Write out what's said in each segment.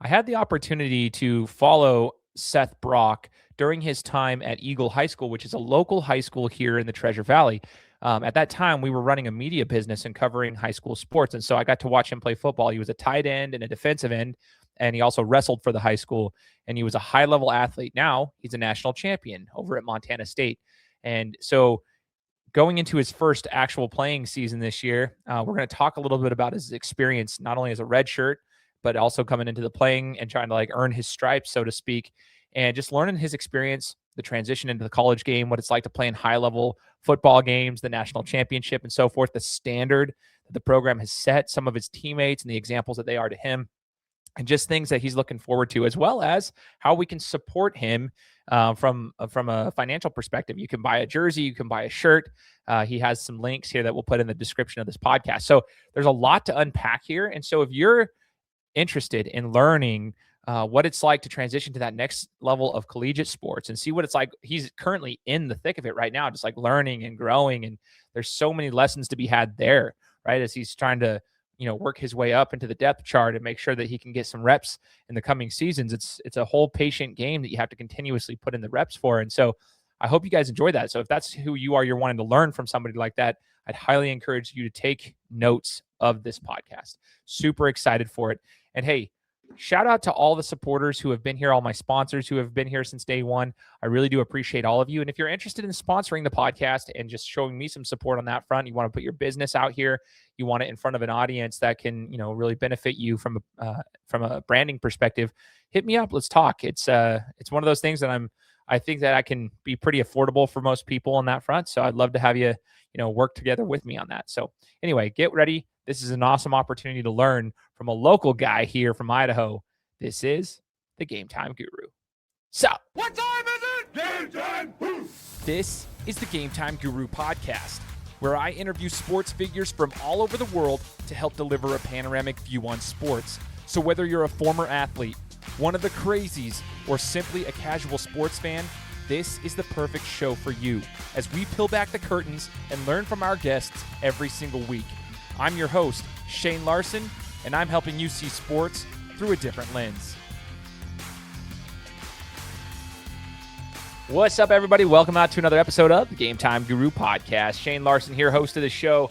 I had the opportunity to follow Seth Brock during his time at Eagle High School, which is a local high school here in the Treasure Valley. At that time, we were running a media business and covering high school sports. And so I got to watch him play football. He was a tight end and a defensive end, and he also wrestled for the high school. And he was a high level athlete. Now he's a national champion over at Montana State. And so going into his first actual playing season this year, we're going to talk a little bit about his experience, not only as a redshirt, but also coming into the playing and trying to like earn his stripes, so to speak, and just learning his experience, the transition into the college game, what it's like to play in high level football games, the national championship, and so forth, the standard that the program has set, some of his teammates and the examples that they are to him, and just things that he's looking forward to, as well as how we can support him from a financial perspective. You can buy a jersey, you can buy a shirt. He has some links here that we'll put in the description of this podcast. So there's a lot to unpack here. And so if you're interested in learning what it's like to transition to that next level of collegiate sports and see what it's like, he's currently in the thick of it right now, just like learning and growing. And there's so many lessons to be had there, right? As he's trying to, work his way up into the depth chart and make sure that he can get some reps in the coming seasons. It's a whole patient game that you have to continuously put in the reps for. And so I hope you guys enjoy that. So if that's who you are, you're wanting to learn from somebody like that, I'd highly encourage you to take notes of this podcast. Super excited for it. And hey, shout out to all the supporters who have been here, all my sponsors who have been here since day one. I really do appreciate all of you. And if you're interested in sponsoring the podcast and just showing me some support on that front, you want to put your business out here, you want it in front of an audience that can, really benefit you from a branding perspective, hit me up. Let's talk. It's one of those things that I think that I can be pretty affordable for most people on that front. So I'd love to have you, work together with me on that. So anyway, get ready. This is an awesome opportunity to learn from a local guy here from Idaho. This is the Gametime Guru. So, what time is it? Game time! This is the Gametime Guru podcast, where I interview sports figures from all over the world to help deliver a panoramic view on sports. So whether you're a former athlete, one of the crazies, or simply a casual sports fan, this is the perfect show for you as we peel back the curtains and learn from our guests every single week. I'm your host, Shane Larson, and I'm helping you see sports through a different lens. What's up, everybody? Welcome out to another episode of the Gametime Guru podcast. Shane Larson here, host of the show.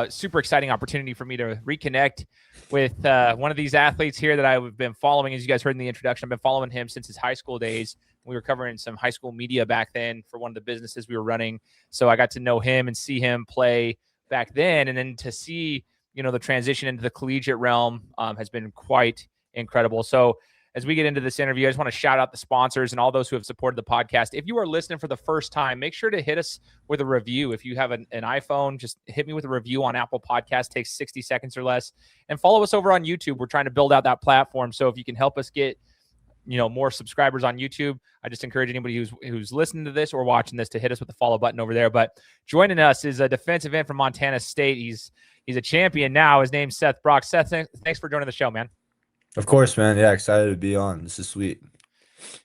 Super exciting opportunity for me to reconnect with one of these athletes here that I've been following. As you guys heard in the introduction, I've been following him since his high school days. We were covering some high school media back then for one of the businesses we were running. So I got to know him and see him play back then, and then to see the transition into the collegiate realm has been quite incredible. So as we get into this interview, I just want to shout out the sponsors and all those who have supported the podcast. If you are listening for the first time, make sure to hit us with a review. If you have an iPhone, just hit me with a review on Apple Podcasts. Takes 60 seconds or less. And follow us over on YouTube. We're trying to build out that platform. So if you can help us get more subscribers on YouTube, I just encourage anybody who's listening to this or watching this to hit us with the follow button over there. But joining us is a defensive end from Montana State. He's a champion now. His name's Seth Brock. Seth, thanks for joining the show, man. Of course, man. Yeah, excited to be on. This is sweet.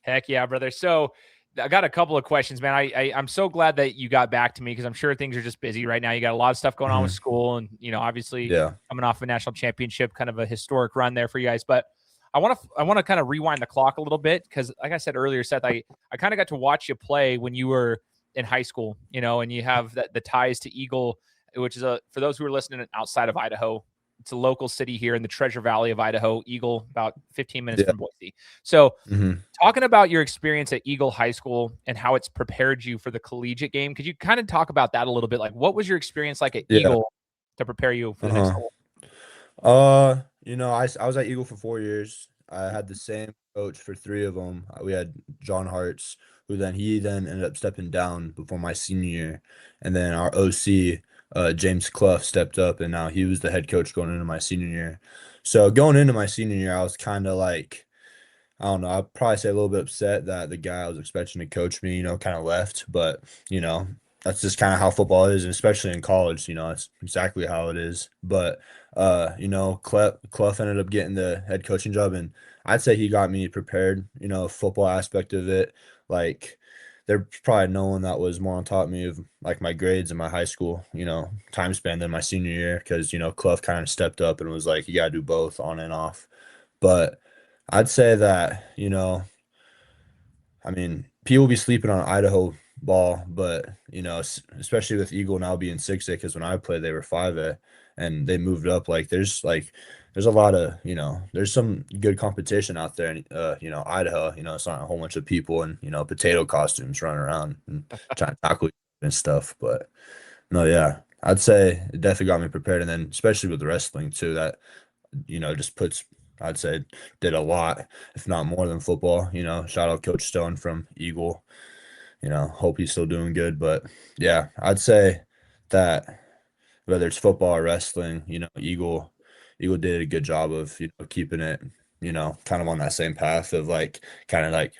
Heck yeah, brother. So I got a couple of questions, man. I'm so glad that you got back to me because I'm sure things are just busy right now. You got a lot of stuff going on with school and, obviously coming off a national championship, kind of a historic run there for you guys. But I want to kind of rewind the clock a little bit because, like I said earlier, Seth, I kind of got to watch you play when you were in high school, and you have the ties to Eagle, which is for those who are listening outside of Idaho, it's a local city here in the Treasure Valley of Idaho. Eagle, about 15 minutes from Boise. So talking about your experience at Eagle High School and how it's prepared you for the collegiate game, could you kind of talk about that a little bit? Like, what was your experience like at Eagle to prepare you for the next level? I was at Eagle for 4 years. I had the same coach for 3 of them. We had John Hartz, who he ended up stepping down before my senior year. And then our OC, James Clough, stepped up, and now he was the head coach going into my senior year. So going into my senior year, I was kind of like, I don't know, I'd probably say a little bit upset that the guy I was expecting to coach me, kind of left. But, that's just kind of how football is, and especially in college, it's exactly how it is. But, Clough ended up getting the head coaching job, and I'd say he got me prepared, football aspect of it. Like, there's probably no one that was more on top of me of like my grades in my high school, time span than my senior year, because, Clough kind of stepped up and was like, you got to do both on and off. But I'd say that, I mean, people be sleeping on Idaho ball, but especially with Eagle now being 6A, because when I played they were 5A and they moved up. There's a lot of there's some good competition out there in Idaho. It's not a whole bunch of people in potato costumes running around and trying to tackle you and stuff. But no, yeah, I'd say it definitely got me prepared, and then especially with the wrestling too. That just puts, I'd say, did a lot, if not more than football. Shout out Coach Stone from Eagle. Hope he's still doing good. But yeah, I'd say that whether it's football or wrestling, Eagle did a good job of, keeping it, kind of on that same path of kind of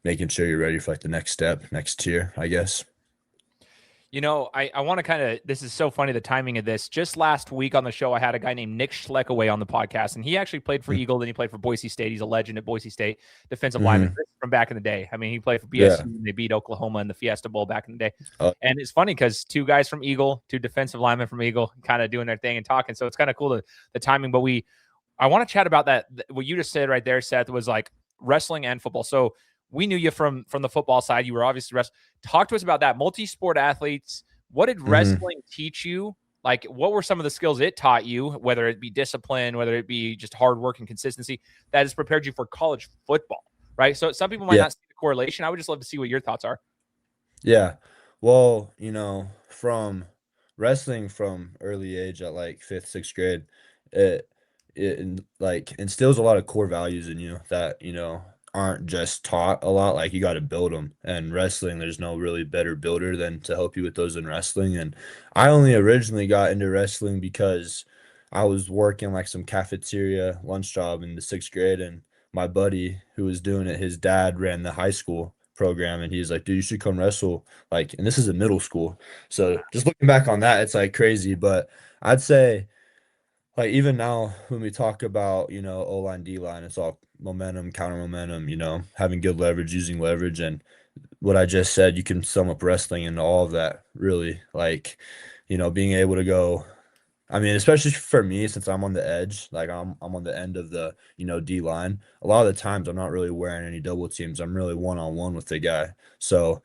making sure you're ready for the next step, next tier, I guess. I want to kind of, this is so funny, the timing of this. Just last week on the show, I had a guy named Nick Schleckaway on the podcast, and he actually played for Eagle, then he played for Boise State. He's a legend at Boise State, defensive lineman from back in the day. I mean, he played for BSU, and they beat Oklahoma in the Fiesta Bowl back in the day. And it's funny because two guys from Eagle, two defensive linemen from Eagle, kind of doing their thing and talking. So it's kind of cool, the timing. But I want to chat about that. What you just said right there, Seth, was wrestling and football. So we knew you from the football side. You were obviously wrestling. Talk to us about that. Multi-sport athletes. What did wrestling teach you? What were some of the skills it taught you, whether it be discipline, whether it be just hard work and consistency, that has prepared you for college football, right? So some people might not see the correlation. I would just love to see what your thoughts are. Yeah. Well, from wrestling from early age at fifth, sixth grade, it instills a lot of core values in you that, aren't just taught a lot. You got to build them. And wrestling, there's no really better builder than to help you with those in wrestling. And I only originally got into wrestling because I was working some cafeteria lunch job in the sixth grade, and my buddy who was doing it, his dad ran the high school program, and he's like, dude, you should come wrestle. And this is in middle school. So just looking back on that, it's crazy. But I'd say even now when we talk about, O-line, D-line, it's all momentum, counter momentum, having good leverage, using leverage. And what I just said, you can sum up wrestling into all of that, really. Being able to go, I mean, especially for me, since I'm on the edge, I'm on the end of the, D-line. A lot of the times I'm not really wearing any double teams. I'm really one-on-one with the guy. So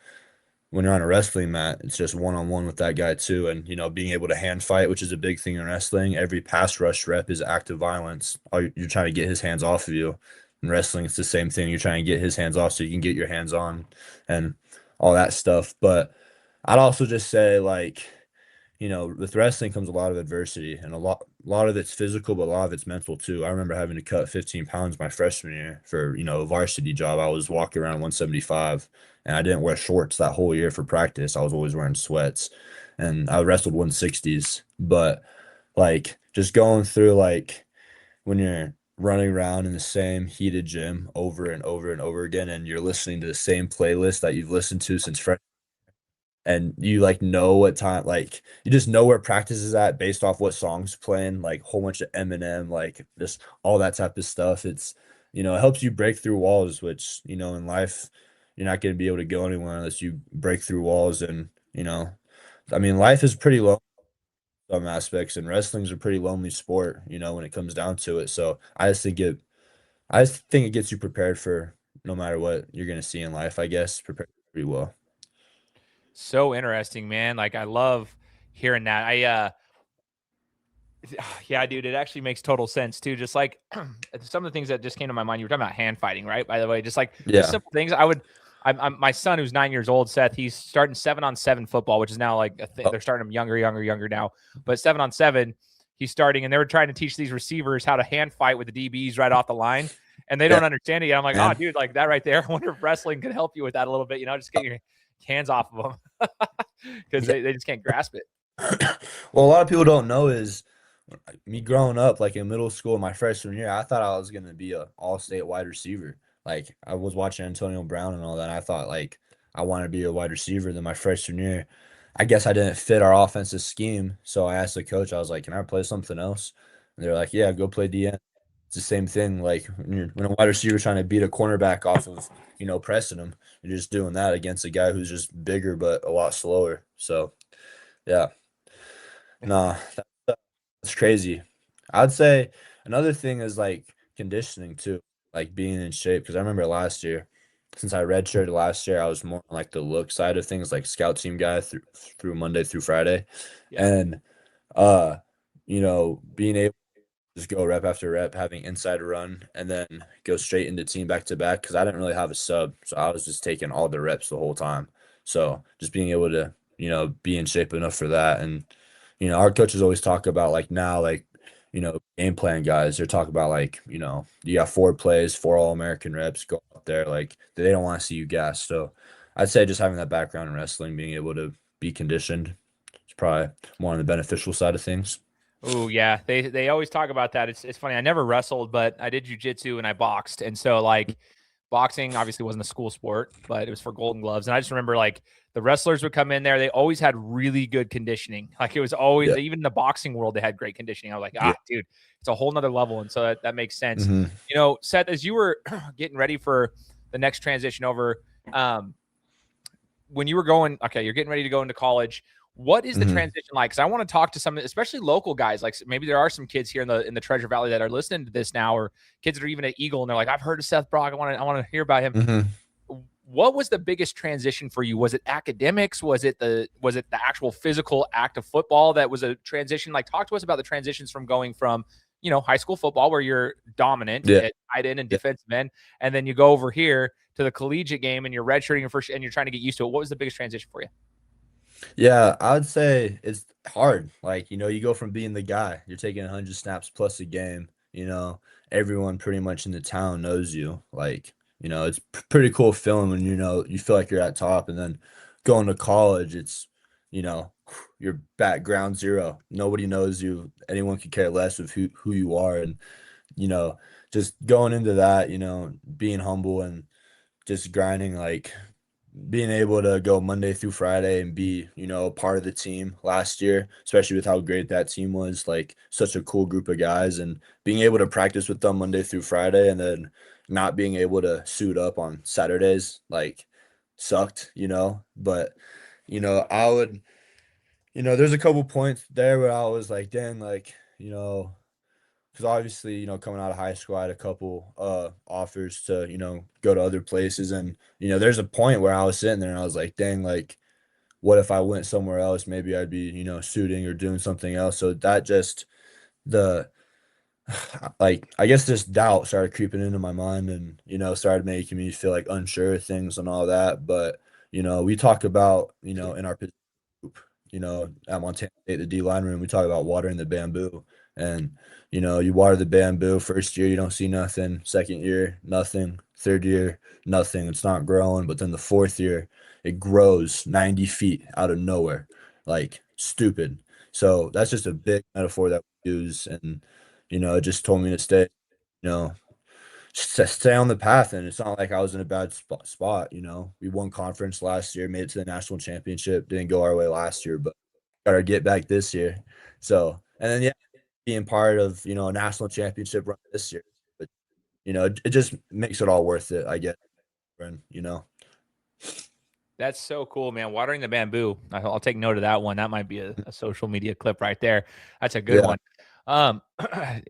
when you're on a wrestling mat, it's just one-on-one with that guy too. And, being able to hand fight, which is a big thing in wrestling. Every pass rush rep is active violence. You're trying to get his hands off of you. In wrestling, it's the same thing. You're trying to get his hands off so you can get your hands on and all that stuff. But I'd also just say with wrestling comes a lot of adversity, and a lot of it's physical, but a lot of it's mental too. I remember having to cut 15 pounds my freshman year for, a varsity job. I was walking around 175, and I didn't wear shorts that whole year for practice. I was always wearing sweats, and I wrestled 160s. But just going through when you're running around in the same heated gym over and over and over again, and you're listening to the same playlist that you've listened to since freshman, and you know what time, you just know where practice is at based off what songs playing, whole bunch of Eminem, just all that type of stuff. It helps you break through walls, which, in life, you're not going to be able to go anywhere unless you break through walls. And, I mean, life is pretty low in some aspects, and wrestling's a pretty lonely sport, when it comes down to it. So I just think it gets you prepared for no matter what you're going to see in life, I guess, prepared pretty well. So interesting, man. I love hearing that. Yeah, dude, it actually makes total sense too. Just some of the things that just came to my mind. You were talking about hand fighting, right? By the way, just Yeah. simple things. I'm my son who's 9 years old, Seth. He's starting 7-on-7 football, which is now a thing. They're starting him younger now. But 7-on-7, he's starting, and they were trying to teach these receivers how to hand fight with the DBs right off the line, and they don't understand it yet. I'm like, oh, dude, that right there. I wonder if wrestling could help you with that a little bit. Just get your hands off of them because they just can't grasp it. Well, a lot of people don't know is me growing up, in middle school, my freshman year, I thought I was going to be a all-state wide receiver. I was watching Antonio Brown and all that. And I thought I want to be a wide receiver. Then my freshman year, I guess I didn't fit our offensive scheme. So I asked the coach, I was like, can I play something else? And they're like, yeah, go play DN. It's the same thing. When a wide receiver trying to beat a cornerback off of, pressing him, you're just doing that against a guy who's just bigger, but a lot slower. So yeah, nah, that's crazy. I'd say another thing is conditioning too, like being in shape. Because I remember last year, since I redshirted last year, I was more on like the look side of things, like scout team guy through Monday through Friday, Yeah. and being able just go rep after rep, having inside run, and then go straight into team back to back because I didn't really have a sub, so I was just taking all the reps the whole time. So just being able to, be in shape enough for that, and our coaches always talk about like now, like game plan guys. They're talking about like you got 4 plays, 4 All-American reps, go up there, like they don't want to see you gas. So I'd say just having that background in wrestling, being able to be conditioned, is probably more on the beneficial side of things. Oh yeah, they always talk about that. It's funny. I never wrestled, but I did jujitsu and I boxed, and so like boxing obviously wasn't a school sport, but it was for Golden Gloves. And I just remember like the wrestlers would come in there. They always had really good conditioning. Like it was always Yeah. even in the boxing world they had great conditioning. I was like, Yeah. dude, it's a whole nother level, and so that makes sense. Hmm. Seth, as you were getting ready for the next transition over, when you were going, okay, you're getting ready to go into college. What is the Hmm. transition like? Because I want to talk to some, especially local guys. Like maybe there are some kids here in the Treasure Valley that are listening to this now, or kids that are even at Eagle, and they're like, "I've heard of Seth Brock. I want to hear about him." Hmm. What was the biggest transition for you? Was it academics? Was it the actual physical act of football that was a transition? Like, talk to us about the transitions from going from high school football where you're dominant Yeah. at tight end and Yeah. defensive end, and then you go over here to the collegiate game and you're redshirting your first, and you're trying to get used to it. What was the biggest transition for you? Yeah, I would say it's hard. Like, you go from being the guy, you're taking 100 snaps plus a game, everyone pretty much in the town knows you. Like, it's pretty cool feeling when you feel like you're at top, and then going to college, it's, you know, you're background zero. Nobody knows you. Anyone could care less of who you are. And, you know, just going into that, being humble and just grinding, like being able to go Monday through Friday and be, a part of the team last year, especially with how great that team was, like such a cool group of guys, and being able to practice with them Monday through Friday and then not being able to suit up on Saturdays, like sucked, but, I would, there's a couple points there where I was like, dang, like, because obviously, coming out of high school, I had a couple offers to, go to other places. And, there's a point where I was sitting there and I was like, dang, like, what if I went somewhere else? Maybe I'd be, shooting or doing something else. So that just the like I guess this doubt started creeping into my mind and, started making me feel like unsure of things and all that. But, we talk about, in our group, at Montana State, the D line room, we talk about watering the bamboo. And, you water the bamboo first year, you don't see nothing. Second year, nothing. Third year, nothing. It's not growing. But then the fourth year, it grows 90 feet out of nowhere, like stupid. So that's just a big metaphor that we use. And, it just told me to stay, you know, stay on the path. And it's not like I was in a bad spot. We won conference last year, made it to the national championship, didn't go our way last year, but got to get back this year. So, and then, yeah, being part of, a national championship run this year, but, it just makes it all worth it, I guess. And, That's so cool, man. Watering the bamboo. I'll take note of that one. That might be a social media clip right there. That's a good yeah, one. Um,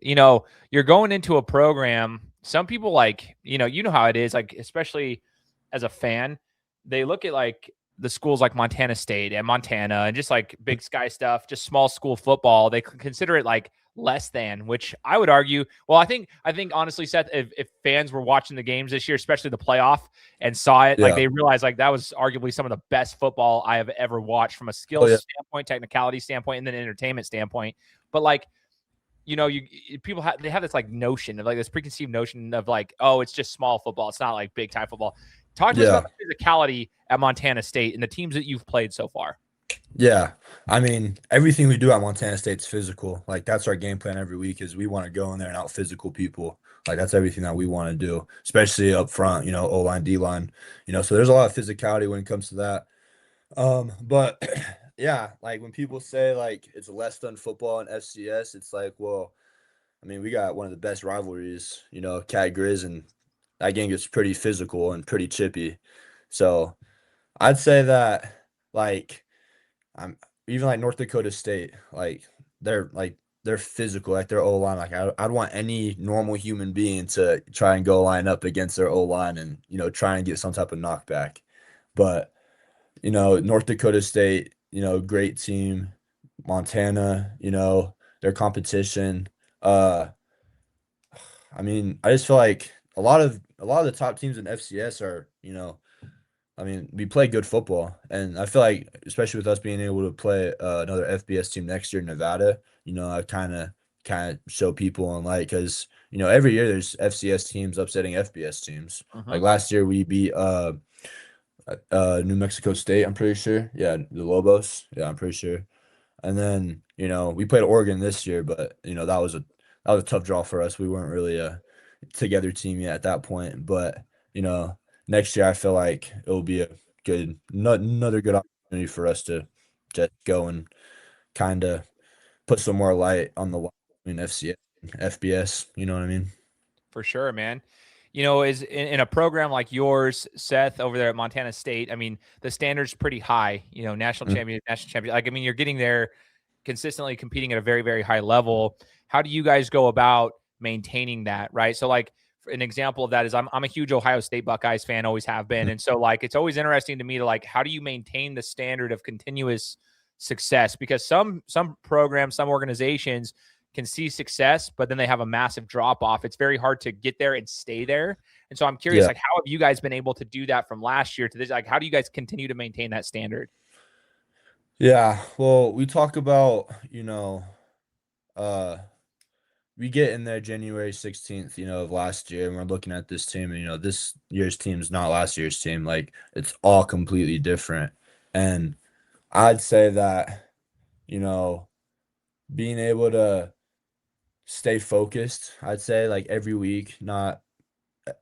you're going into a program. Some people like, you know how it is, like, especially as a fan, they look at like the schools like Montana State and Montana and just like Big Sky stuff, just small school football. They consider it like less than, which I would argue. Well, I think honestly, Seth, if fans were watching the games this year, especially the playoff, and saw it, like yeah. they realized like that was arguably some of the best football I have ever watched from a Oh, skills yeah. standpoint, technicality standpoint, and then entertainment standpoint. But like, people they have this like notion of like this preconceived notion of like, oh, it's just small football. It's not like big time football. Talk to us about Yeah. the physicality at Montana State and the teams that you've played so far. Yeah. I mean, everything we do at Montana State's physical. Like that's our game plan every week is we want to go in there and out physical people. Like that's everything that we want to do, especially up front, O-line, D-line, so there's a lot of physicality when it comes to that. But yeah, like when people say like it's less than football in FCS, it's like, well, I mean, we got one of the best rivalries, Cat Grizz, and that game gets pretty physical and pretty chippy. So I'd say that like I'm even like North Dakota State, like they're like they're physical, like their O line. Like I'd want any normal human being to try and go line up against their O line and try and get some type of knockback. But North Dakota State, great team. Montana, their competition. Uh, I mean, I just feel like a lot of the top teams in FCS are, I mean, we play good football, and I feel like, especially with us being able to play another FBS team next year in Nevada, I kind of show people on like because every year there's FCS teams upsetting FBS teams. Hmm. Like last year we beat New Mexico State, I'm pretty sure. Yeah, the Lobos. Yeah, I'm pretty sure. And then, we played Oregon this year, but that was a tough draw for us. We weren't really a together team yet at that point. But, you know, next year I feel like it will be a another good opportunity for us to just go and kind of put some more light on the line between FCS and FBS. You know what I mean? For sure, man. Is in a program like yours, Seth, over there at Montana State, I mean, the standard's pretty high, Mm. national champion. Like, I mean, you're getting there consistently competing at a very, very high level. How do you guys go about maintaining that, right? So, like, an example of that is I'm a huge Ohio State Buckeyes fan, always have been. And so, like, it's always interesting to me to, like, how do you maintain the standard of continuous success? Because some programs, some organizations can see success, but then they have a massive drop off. It's very hard to get there and stay there. And so I'm curious, Yeah. like, how have you guys been able to do that from last year to this? Like, how do you guys continue to maintain that standard? Yeah. Well, we talk about, uh, we get in there January 16th, of last year, and we're looking at this team, and this year's team is not last year's team. Like it's all completely different. And I'd say that, you know, being able to stay focused, I'd say like every week, not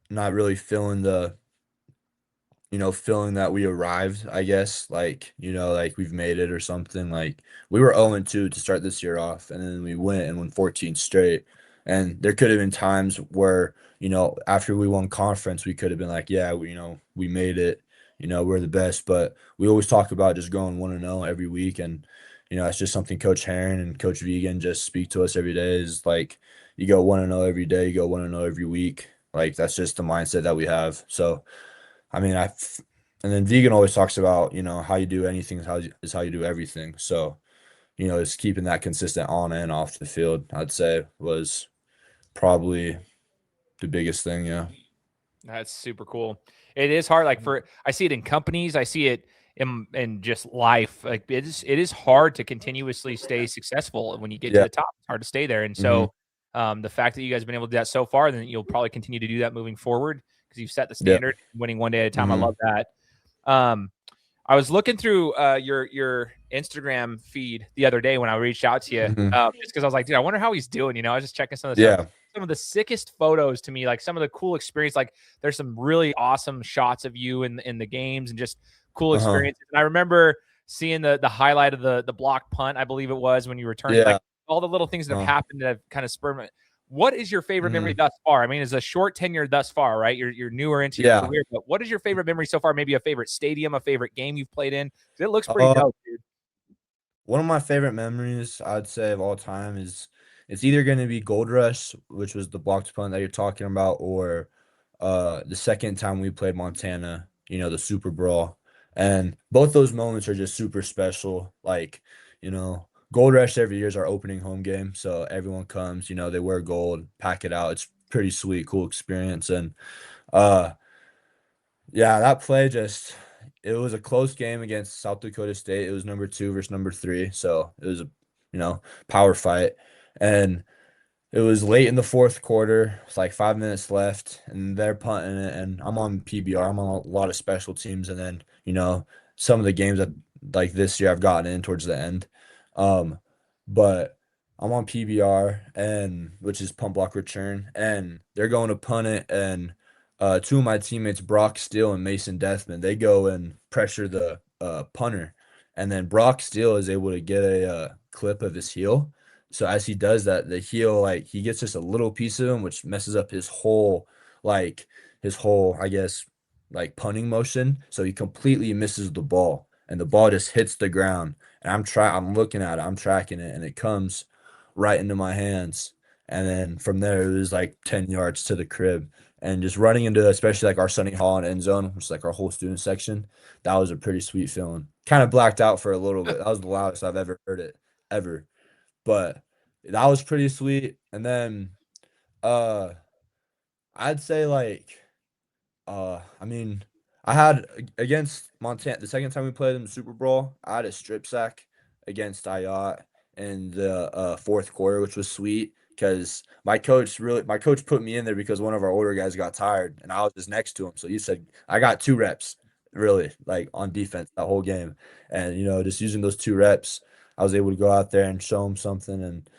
really feeling that we arrived, I guess, like, like we've made it or something. Like we were 0-2 to start this year off, and then we went and won 14 straight. And there could have been times where, after we won conference, we could have been like, yeah, we made it, we're the best. But we always talk about just going 1-0 every week. And, that's just something Coach Heron and Coach Vegan just speak to us every day is like, you go 1-0 every day, you go 1-0 every week. Like that's just the mindset that we have. So, I mean, and then vegan always talks about, how you do anything is how you do everything. So, just keeping that consistent on and off the field, I'd say was probably the biggest thing. Yeah. That's super cool. It is hard. Like I see it in companies, I see it in just life. Like it is hard to continuously stay successful. When you get to Yeah. the top, it's hard to stay there. And Hmm. so, the fact that you guys have been able to do that so far, then you'll probably continue to do that moving forward because you've set the Yeah. standard, winning one day at a time. I Hmm. love that. Um, I was looking through your Instagram feed the other day when I reached out to you, Hmm. just because I was like, dude, I wonder how he's doing. I was just checking some of the stuff. Yeah. Some of the sickest photos to me, like some of the cool experience. Like there's some really awesome shots of you in the games and just cool Uh-huh. experiences. And I remember seeing the highlight of the block punt, I believe it was, when you returned. Like Yeah. all the little things that have Uh-huh. happened that have kind of spurred me. What is your favorite memory Hmm. thus far? I mean, it's a short tenure thus far, right? You're newer into your Yeah. career, but what is your favorite memory so far? Maybe a favorite stadium, a favorite game you've played in? 'Cause it looks pretty Uh, dope, dude. One of my favorite memories, I'd say, of all time is it's either going to be Gold Rush, which was the blocked punt that you're talking about, or the second time we played Montana, the Super Brawl. And both those moments are just super special. Like, Gold Rush every year is our opening home game. So everyone comes, they wear gold, pack it out. It's pretty sweet, cool experience. And uh yeah, that play just it was a close game against South Dakota State. It was number 2 versus number 3, so it was a, power fight. And it was late in the fourth quarter. It's like 5 minutes left, and they're punting it. And I'm on PBR. I'm on a lot of special teams, and then some of the games that like this year I've gotten in towards the end. Um, but I'm on PBR, and which is punt block return, and they're going to punt it, and two of my teammates, Brock Steele and Mason Deathman, they go and pressure the punter, and then Brock Steele is able to get a clip of his heel. So as he does that, the heel, like he gets just a little piece of him, which messes up like his whole, I guess, like punting motion. So he completely misses the ball, and the ball just hits the ground. And I'm looking at it, I'm tracking it, and it comes right into my hands. And then from there, it was like 10 yards to the crib. And just running into, especially like our Sunny Hall and end zone, which is like our whole student section, that was a pretty sweet feeling. Kind of blacked out for a little bit. That was the loudest I've ever heard it, ever. But that was pretty sweet. And then uh I'd say like I mean, I had against Montana the second time we played in the Super Bowl, I had a strip sack against Ayat in the fourth quarter, which was sweet because my coach put me in there because one of our older guys got tired and I was just next to him. So he said I got 2 reps really like on defense that whole game. And just using those 2 reps, I was able to go out there and show him something. And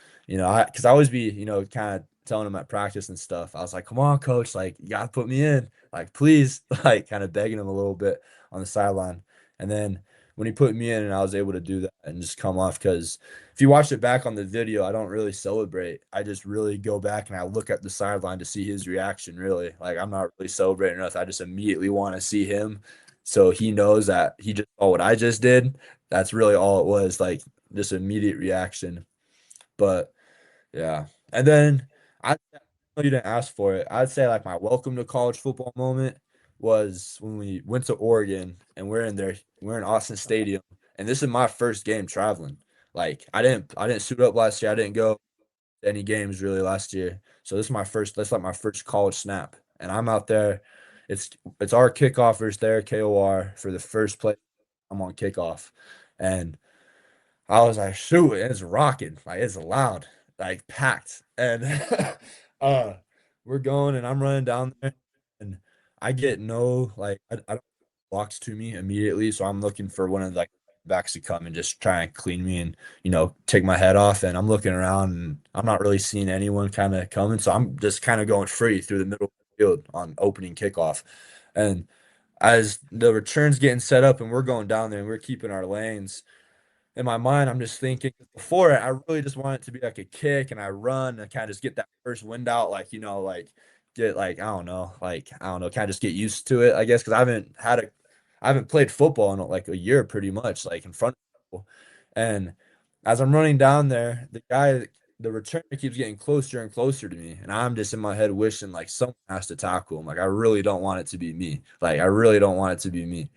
I because I always be, kind of telling him at practice and stuff. I was like, come on, coach, like you gotta put me in. Like, please, like kind of begging him a little bit on the sideline. And then when he put me in and I was able to do that and just come off, because if you watch it back on the video, I don't really celebrate. I just really go back and I look at the sideline to see his reaction, really. Like, I'm not really celebrating enough. I just immediately want to see him. So he knows that he just saw what I just did. That's really all it was, like just immediate reaction. But yeah. And then I know you didn't ask for it. I'd say like my welcome to college football moment was when we went to Oregon and we're in Austin Stadium, and this is my first game traveling. Like I didn't suit up last year. I didn't go to any games really last year. So that's like my first college snap. And I'm out there. It's it's our kickoff versus their KOR for the first play. I'm on kickoff. And I was like, shoot, it's rocking. Like it's loud, like packed. And uh we're going and I'm running down there and I get no I don't blocks to me immediately. So I'm looking for one of the like backs to come and just try and clean me and take my head off. And I'm looking around and I'm not really seeing anyone kind of coming. So I'm just kind of going free through the middle of the field on opening kickoff. And as the return's getting set up and we're going down there and we're keeping our lanes in my mind, I'm just thinking before it, I really just want it to be like a kick and I run and kind of just get that first wind out, like, like get like, I don't know, kind of just get used to it, I guess, because I haven't played football in like a year pretty much, like in front of people. And as I'm running down there, the returner keeps getting closer and closer to me. And I'm just in my head wishing like someone has to tackle him. Like, I really don't want it to be me. Like, I really don't want it to be me.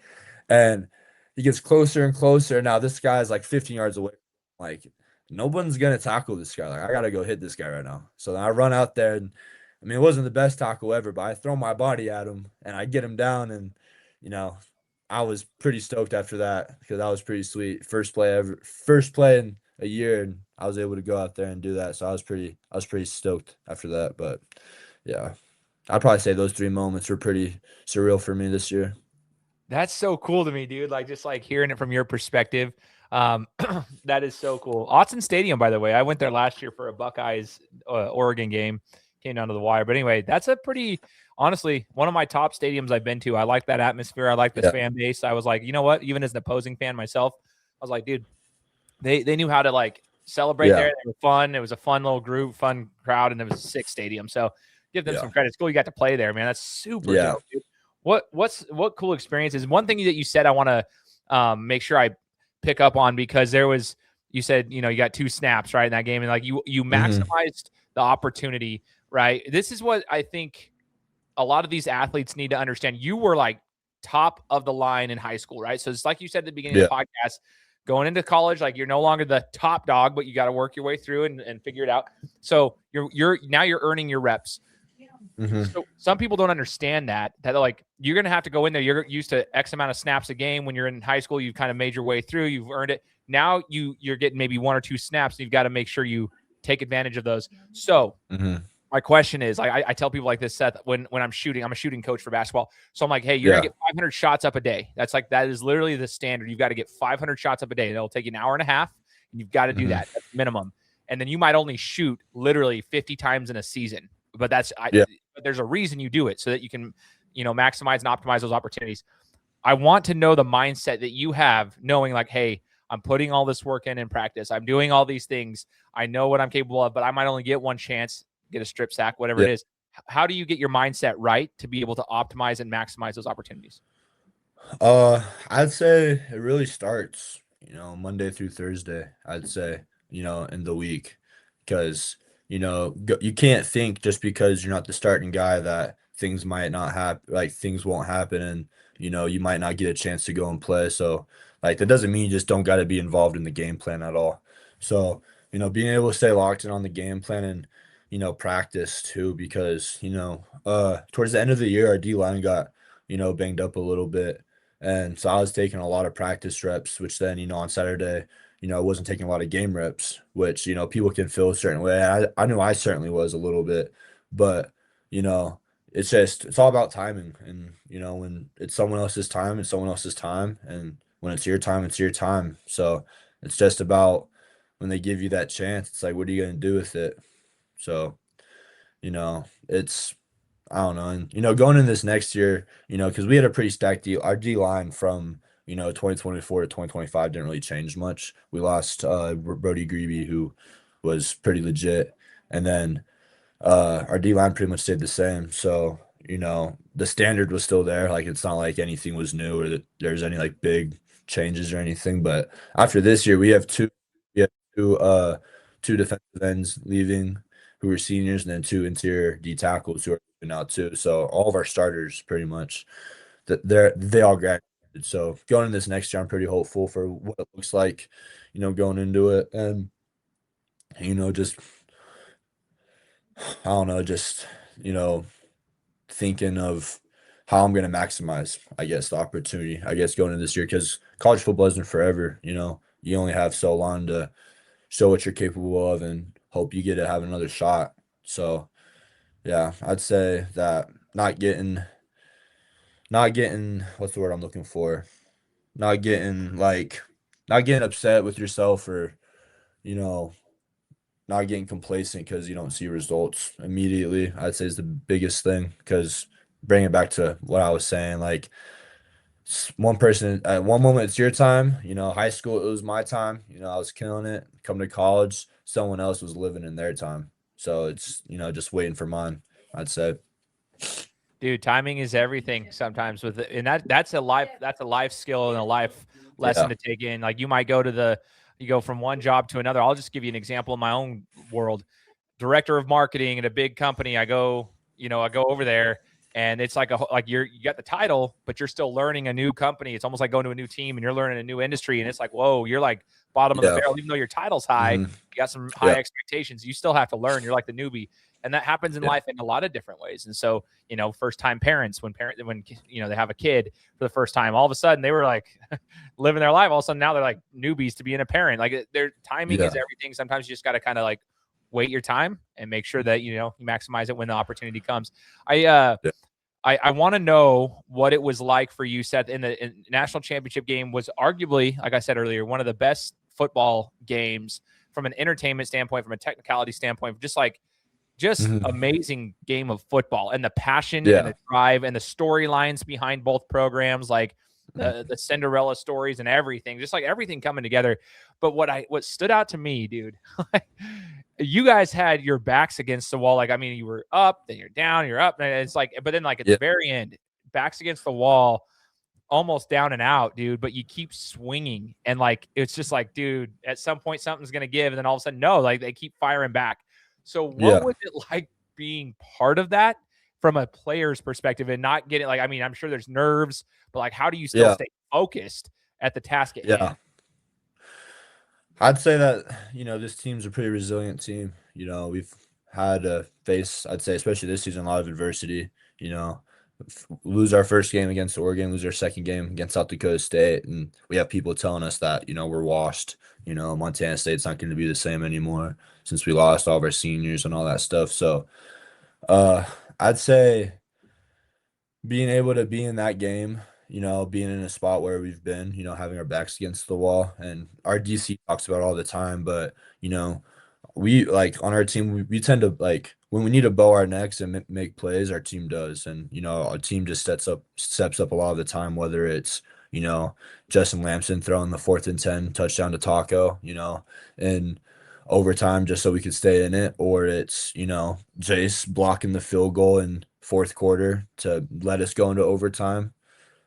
And he gets closer and closer. Now this guy's like 15 yards away. Like no one's gonna tackle this guy. Like I gotta go hit this guy right now. So then I run out there and I mean it wasn't the best tackle ever, but I throw my body at him and I get him down and you know I was pretty stoked after that because that was pretty sweet. First play in a year and I was able to go out there and do that. So I was pretty stoked after that. But yeah. I'd probably say those 3 moments were pretty surreal for me this year. That's so cool to me, dude. Like just like hearing it from your perspective. That is so cool. Autzen Stadium, by the way, I went there last year for a Buckeyes Oregon game. Came down to the wire, but anyway, that's a pretty honestly one of my top stadiums I've been to. I like that atmosphere. I like this Yeah. fan base. I was like, you know what? Even as an opposing fan myself, I was like, dude, they knew how to like celebrate Yeah. there. They were fun. It was a fun little group, fun crowd, and it was a sick stadium. So give them Yeah. some credit. It's cool you got to play there, man. That's super Yeah. dope, dude. What cool experiences? One thing that you said I want to make sure I pick up on because you said you got 2 snaps right in that game and like you Mhm. maximized the opportunity, right? This is what I think a lot of these athletes need to understand. You were like top of the line in high school, right? So it's like you said at the beginning Yeah. of the podcast, going into college, like you're no longer the top dog, but you got to work your way through and figure it out. So you're now you're earning your reps. Mhm. So some people don't understand that like you're going to have to go in there. You're used to X amount of snaps a game. When you're in high school, you've kind of made your way through, you've earned it. Now you're getting maybe 1 or 2 snaps. And you've got to make sure you take advantage of those. So Mhm. my question is, I tell people like this, Seth, when I'm a shooting coach for basketball. So I'm like, hey, you're going to Yeah. get 500 shots up a day. That is literally the standard. You've got to get 500 shots up a day. That'll take you an hour and a half. And you've got to do Mhm. that. That's minimum. And then you might only shoot literally 50 times in a season. But Yeah. but there's a reason you do it so that you can, maximize and optimize those opportunities. I want to know the mindset that you have knowing like, hey, I'm putting all this work in practice. I'm doing all these things. I know what I'm capable of, but I might only get one chance, get a strip sack, whatever Yeah. it is. How do you get your mindset right to be able to optimize and maximize those opportunities? I'd say it really starts, Monday through Thursday, I'd say, in the week. because you can't think just because you're not the starting guy that things might not happen, like things won't happen, and you might not get a chance to go and play. So like that doesn't mean you just don't got to be involved in the game plan at all. So being able to stay locked in on the game plan and practice too, because towards the end of the year our D line got banged up a little bit, and so I was taking a lot of practice reps, which then on Saturday I wasn't taking a lot of game reps, which, people can feel a certain way. I knew I certainly was a little bit, but, you know, it's all about timing. And, when it's someone else's time, it's someone else's time. And when it's your time, it's your time. So it's just about when they give you that chance, it's like, what are you going to do with it? So, it's, I don't know. And, going in this next year, because we had a pretty stacked deal, our D line from, 2024 to 2025 didn't really change much. We lost Brody Greeby, who was pretty legit. And then our D line pretty much stayed the same. So, the standard was still there. Like, it's not like anything was new or that there's any like big changes or anything. But after this year, we have two defensive ends leaving who are seniors, and then two interior D tackles who are leaving out too. So all of our starters pretty much they all graduated. So going into this next year, I'm pretty hopeful for what it looks like, going into it. And, just I don't know, just, thinking of how I'm going to maximize, I guess, the opportunity, I guess, going into this year, because college football isn't forever. You only have so long to show what you're capable of and hope you get to have another shot. So, yeah, I'd say that not getting what's the word I'm looking for? Not getting upset with yourself, or, you know, not getting complacent because you don't see results immediately, I'd say is the biggest thing. Because bring it back to what I was saying, like one person at one moment it's your time, high school it was my time, I was killing it. Come to college, someone else was living in their time. So it's, just waiting for mine, I'd say. Dude, timing is everything sometimes with it. And that's a life skill and a life lesson Yeah. to take in. Like you might you go from one job to another. I'll just give you an example in my own world. Director of marketing at a big company. I go over there and it's like you got the title, but you're still learning a new company. It's almost like going to a new team and you're learning a new industry. And it's like, whoa, you're like bottom of the Yeah. barrel, even though your title's high, Hmm. you got some high Yeah. expectations. You still have to learn. You're like the newbie. And that happens in Yeah. life in a lot of different ways. And so, first time parents, when they have a kid for the first time, all of a sudden they were like living their life. All of a sudden now they're like newbies to being a parent. Like their timing is Yeah. everything. Sometimes you just got to kind of like wait your time and make sure that you maximize it when the opportunity comes. Yeah. I want to know what it was like for you, Seth, in the national championship game. Was arguably, like I said earlier, one of the best football games from an entertainment standpoint, from a technicality standpoint, just Hmm. amazing game of football, and the passion and Yeah. the drive and the storylines behind both programs, like Mhm. the Cinderella stories and everything, just like everything coming together. But what stood out to me, dude, you guys had your backs against the wall. Like, I mean, you were up, then you're down, you're up, and it's like, but then like at the Yeah. very end, backs against the wall, almost down and out, dude, but you keep swinging. And like, it's just like, dude, at some point something's going to give. And then all of a sudden, no, like they keep firing back. So what Yeah. was it like being part of that from a player's perspective and not getting like, I mean, I'm sure there's nerves, but like, how do you still Yeah. stay focused at the task at hand? Yeah. I'd say that, this team's a pretty resilient team. We've had to face, I'd say, especially this season, a lot of adversity. You know, lose our first game against Oregon, lose our second game against South Dakota State, and we have people telling us that, we're washed. Montana State's not going to be the same anymore since we lost all of our seniors and all that stuff. So, uh, I'd say being able to be in that game, being in a spot where we've been, having our backs against the wall, and our DC talks about it all the time, but we like on our team, we tend to like when we need to bow our necks and make plays, our team does, and our team just steps up a lot of the time, whether it's Justin Lamson throwing the 4th and 10 touchdown to Taco, and overtime just so we could stay in it, or it's Jace blocking the field goal in fourth quarter to let us go into overtime,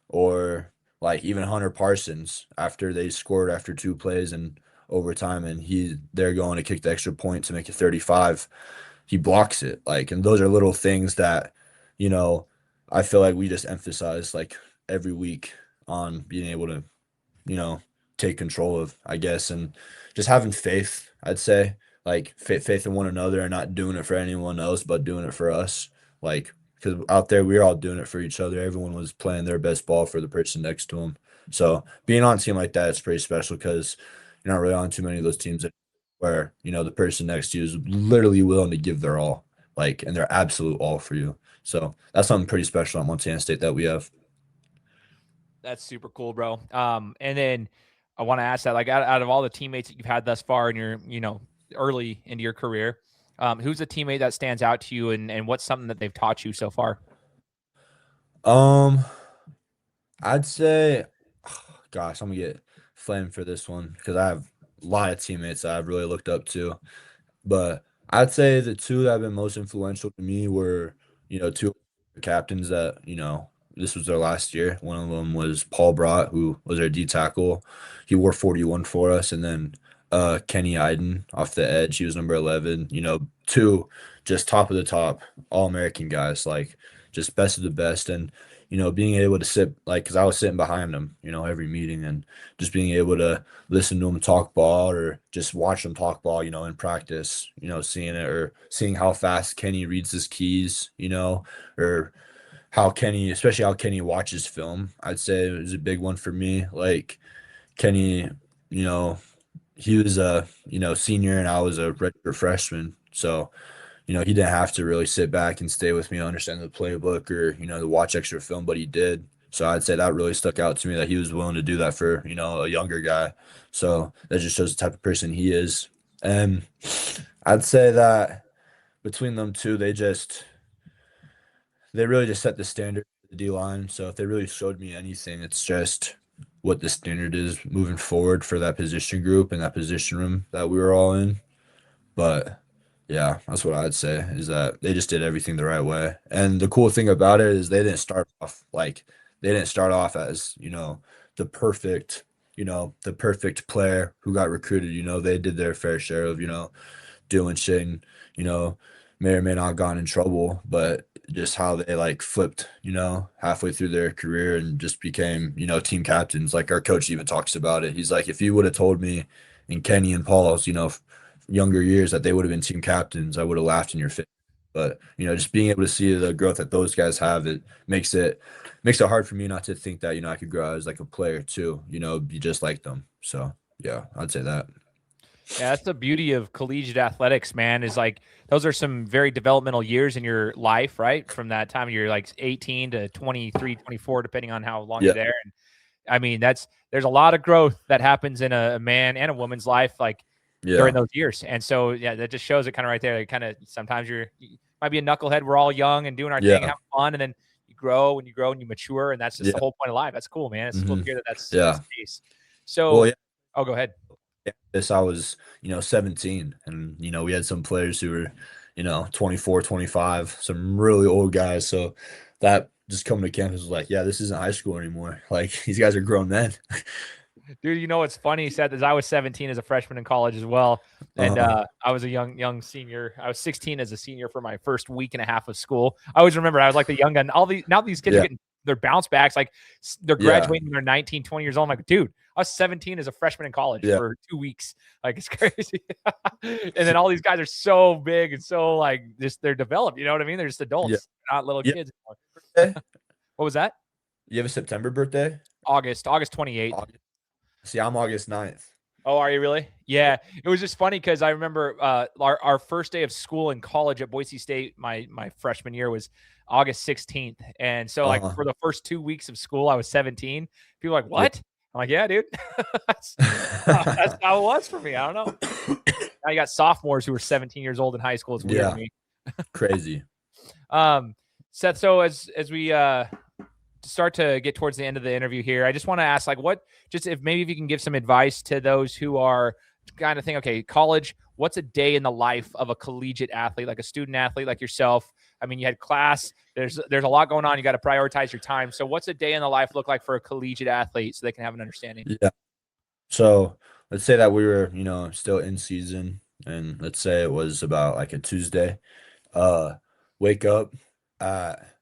or like even Hunter Parsons after they scored after 2 plays and overtime and they're going to kick the extra point to make it 35, he blocks it. Like, and those are little things that, you know, I feel like we just emphasize like every week on being able to, you know, take control of, I guess, and just having faith, I'd say, like faith in one another and not doing it for anyone else, but doing it for us. Like, because out there, we were all doing it for each other. Everyone was playing their best ball for the person next to them. So being on a team like that is pretty special because you're not really on too many of those teams where, you know, the person next to you is literally willing to give their all, like, and their absolute all for you. So that's something pretty special at Montana State that we have. That's super cool, bro. And then I want to ask that, like, out of all the teammates that you've had thus far in your, early into your career, who's a teammate that stands out to you, and what's something that they've taught you so far? Um, I'd say, gosh, I'm gonna get flamed for this one because I have a lot of teammates that I've really looked up to. But I'd say the two that have been most influential to me were, two captains that, this was their last year. One of them was Paul Brott, who was our D tackle. He wore 41 for us. And then Kenny Iden off the edge. He was number 11. Two just top of the top, all American guys, like just best of the best. And, being able to sit, like, because I was sitting behind them, every meeting and just being able to listen to them talk ball or just watch them talk ball, in practice, seeing it or seeing how fast Kenny reads his keys, or especially how Kenny watches film. I'd say it was a big one for me. Like Kenny, you know, he was a, senior and I was a redshirt freshman. So, he didn't have to really sit back and stay with me to understand the playbook or, to watch extra film, but he did. So I'd say that really stuck out to me that he was willing to do that for, a younger guy. So that just shows the type of person he is. And I'd say that between them two, they really just set the standard for the D line. So if they really showed me anything, it's just what the standard is moving forward for that position group and that position room that we were all in. But yeah, that's what I'd say is that they just did everything the right way. And the cool thing about it is they didn't start off as, the perfect, the perfect player who got recruited. They did their fair share of, doing shit and, may or may not have gotten in trouble, but just how they like flipped, halfway through their career and just became, team captains. Like our coach even talks about it. He's like, if you would have told me in Kenny and Paul's, younger years that they would have been team captains, I would have laughed in your face. But just being able to see the growth that those guys have, it makes it hard for me not to think that I could grow as like a player too. Be just like them. So yeah, I'd say that. Yeah, that's the beauty of collegiate athletics, man, is like those are some very developmental years in your life, right? From that time you're like 18 to 23, 24, depending on how long Yeah, you're there. And I mean, there's a lot of growth that happens in a man and a woman's life, like during yeah, those years. And so, yeah, that just shows it kind of right there. Kind of sometimes you might be a knucklehead. We're all young and doing our thing and yeah, having fun. And then you grow and you mature. And that's just the yeah, whole point of life. That's cool, man. It's cool to hmm hear that that's yeah. the case. Well, So, yeah. oh, go ahead. This I was, 17 and we had some players who were, 24, 25, some really old guys. So that just coming to campus was like, yeah, this isn't high school anymore. Like these guys are grown men. Dude, what's funny, Seth, is I was 17 as a freshman in college as well. And Uh-huh. I was a young senior. I was 16 as a senior for my first week and a half of school. I always remember I was like the young gun. Now these kids are Yeah. getting their bounce backs. Like they're Yeah. graduating when they're 19, 20 years old. I'm like, dude, I was 17 as a freshman in college Yeah. for 2 weeks. Like it's crazy. And then all these guys are so big and so like just they're developed. You know what I mean? They're just Yeah. adults, not little Yeah. kids anymore. Birthday? What was that? You have a September birthday? August 28th. August. See, I'm August 9th. Oh, are you really? Yeah. It was just funny because I remember our first day of school in college at Boise State, my freshman year was August 16th. And so like Uh-huh. for the first 2 weeks of school, I was 17. People were like, Yeah. what? I'm like, yeah, dude. that's, that's how it was for me. I don't know. Now you got sophomores who are 17 years old in high school. It's weird to Yeah. me. Crazy. Um, Seth, so as we start to get towards the end of the interview here, I just want to ask, like, if you can give some advice to those who are kind of think, okay, college, what's a day in the life of a collegiate athlete, like a student athlete like yourself? I mean, you had class, there's a lot going on. You got to prioritize your time. So what's a day in the life look like for a collegiate athlete so they can have an understanding? Yeah. So let's say that we were, still in season, and let's say it was about like a Tuesday. Uh, Wake up at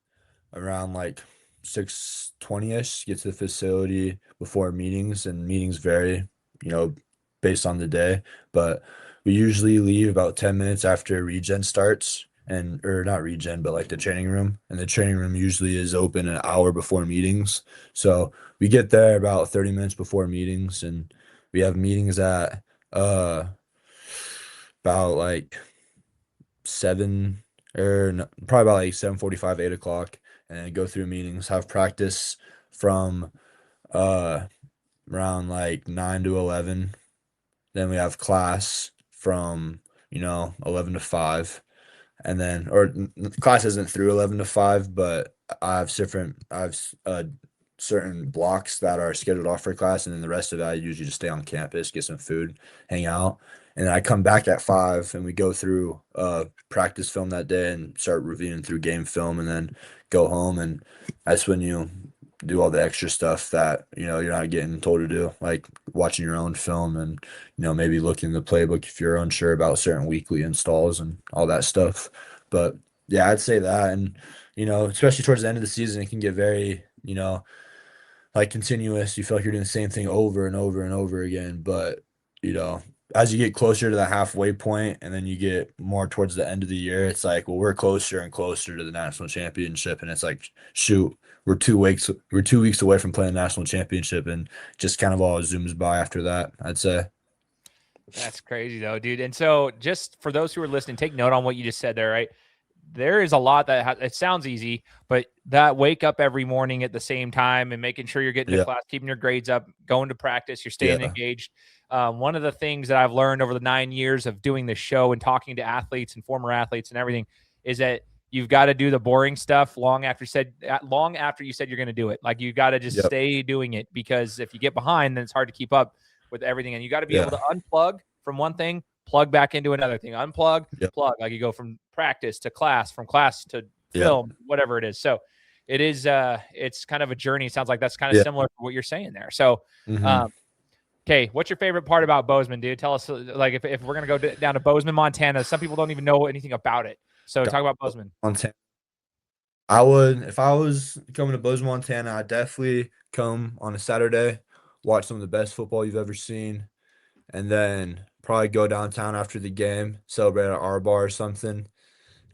around like 6:20ish, get to the facility before meetings, and meetings vary, you know, based on the day. But we usually leave about 10 minutes after regen starts, and or not regen, but like the training room. And the training room usually is open an hour before meetings. So we get there about 30 minutes before meetings, and we have meetings at uh about like seven probably about like 7:45, 8 o'clock, and go through meetings, have practice from uh around like 9 to 11. Then we have class from 11 to 5, and then class isn't through 11 to 5, but I have certain blocks that are scheduled off for class, and then the rest of it I usually just stay on campus, get some food, hang out, and then I come back at 5, and we go through practice film that day and start reviewing through game film, and then go home, and that's when you do all the extra stuff that you're not getting told to do, like watching your own film, and maybe looking the playbook if you're unsure about certain weekly installs and all that stuff. But yeah, I'd say that. And especially towards the end of the season, it can get very like continuous. You feel like you're doing the same thing over and over and over again. But you know as you get closer to the halfway point, and then you get more towards the end of the year, it's like, well, we're closer and closer to the national championship, and it's like, shoot, we're 2 weeks away from playing the national championship, and just kind of all zooms by after that, I'd say. That's crazy though, dude. And so just for those who are listening, take note on what you just said there, right? There is a lot that it sounds easy, but that wake up every morning at the same time and making sure you're getting to Yeah, class, keeping your grades up, going to practice, you're staying yeah, engaged. One of the things that I've learned over the 9 years of doing this show and talking to athletes and former athletes and everything is that you've got to do the boring stuff long after you said you're going to do it. Like, you got to just yep, stay doing it, because if you get behind, then it's hard to keep up with everything. And you got to be able to yeah, unplug from one thing, plug back into another thing, unplug, yep, plug. Like, you go from practice to class, from class to yep, film, whatever it is. So it is, it's kind of a journey. It sounds like that's kind of yeah. similar to what you're saying there. So, Hmm. um, okay, what's your favorite part about Bozeman, dude? Tell us, like, if we're gonna go down to Bozeman, Montana. Some people don't even know anything about it. So talk about Bozeman. Montana. I would, if I was coming to Bozeman, Montana, I'd definitely come on a Saturday, watch some of the best football you've ever seen, and then probably go downtown after the game, celebrate at our bar or something.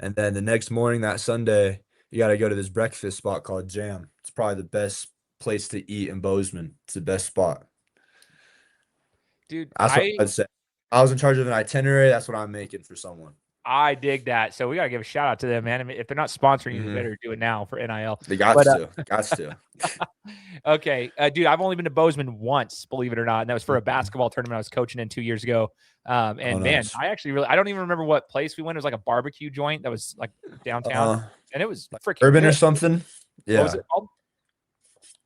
And then the next morning, that Sunday, you got to go to this breakfast spot called Jam. It's probably the best place to eat in Bozeman. It's the best spot. Dude, That's what I I'd say. I was in charge of an itinerary. That's what I'm making for someone. I dig that. So we gotta give a shout out to them, man. I mean, if they're not sponsoring you, they Hmm. better do it now for NIL. They got But to, got to. okay, dude, I've only been to Bozeman once, believe it or not, and that was for a Mhm. basketball tournament I was coaching in 2 years ago. Oh, And man, nice. I don't even remember what place we went. It was like a barbecue joint that was like downtown, Uh, and it was like freaking bourbon or good. something. What was Yeah, it called?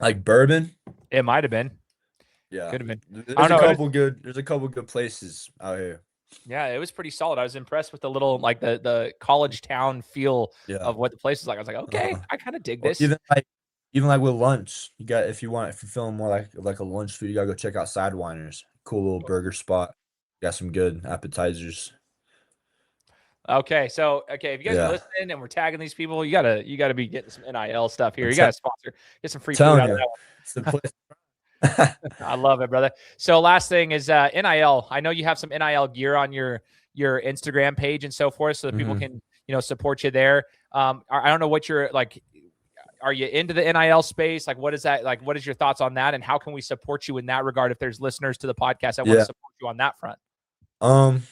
like bourbon. It might have been, Yeah, could have been. I there's don't a know. couple good. There's a couple good places out here. Yeah, it was pretty solid. I was impressed with the little, like, the college town feel Yeah. of what the place is like. I was like, okay, Uh-huh. I kind of dig Or this. even like with lunch, you got if you're feeling more like a lunch food, you gotta go check out Sidewinders. Cool little burger spot. Got some good appetizers. Okay, so okay, if you guys are Yeah, listening and we're tagging these people, you gotta be getting some NIL stuff here. I'm You gotta sponsor, get some free food telling out of you, that it's the place. one. I love it, brother. So last thing is NIL. I know you have some NIL gear on your Instagram page and so forth, so that people Hmm. can support you there. I don't know what you're like. Are you into the NIL space? Like, what is that? Like, what is your thoughts on that? And how can we support you in that regard? If there's listeners to the podcast that want to Yeah. support you on that front, Um,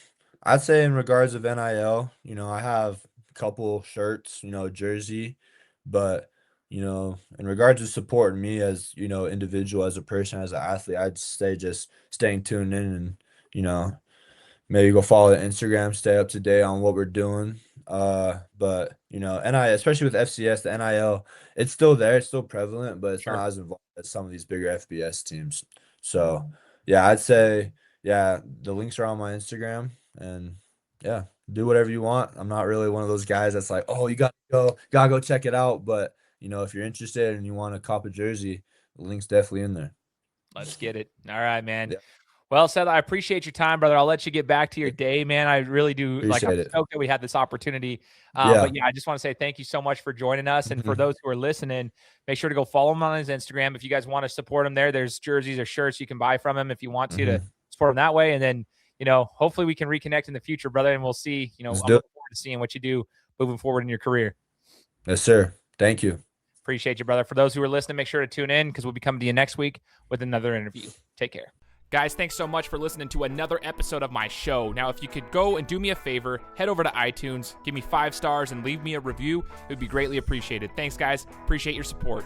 I'd say in regards of NIL, I have a couple shirts, jersey, but in regards to supporting me as, individual, as a person, as an athlete, I'd say just staying tuned in, and, you know, maybe go follow the Instagram, stay up to date on what we're doing. But NIL, especially with FCS, the NIL, it's still there, it's still prevalent, but it's sure. not as involved as some of these bigger FBS teams. So yeah, I'd say, yeah, the links are on my Instagram, and yeah, do whatever you want. I'm not really one of those guys that's like, oh, gotta go check it out. But if you're interested and you want to cop a jersey, the link's definitely in there. Let's get it. All right, man. Yeah. Well, Seth, I appreciate your time, brother. I'll let you get back to your day, man. I really do. I'm Appreciate it. stoked that we had this opportunity. Yeah. But yeah, I just want to say thank you so much for joining us. And for Mhm. those who are listening, make sure to go follow him on his Instagram. If you guys want to support him there's jerseys or shirts you can buy from him if you want to Mhm. support him that way. And then, hopefully we can reconnect in the future, brother. And we'll see, Let's I'm do it. looking forward to seeing what you do moving forward in your career. Yes, sir. Thank you. Appreciate you, brother. For those who are listening, make sure to tune in because we'll be coming to you next week with another interview. Take care. Guys, thanks so much for listening to another episode of my show. Now, if you could go and do me a favor, head over to iTunes, give me 5 stars, and leave me a review, it would be greatly appreciated. Thanks, guys. Appreciate your support.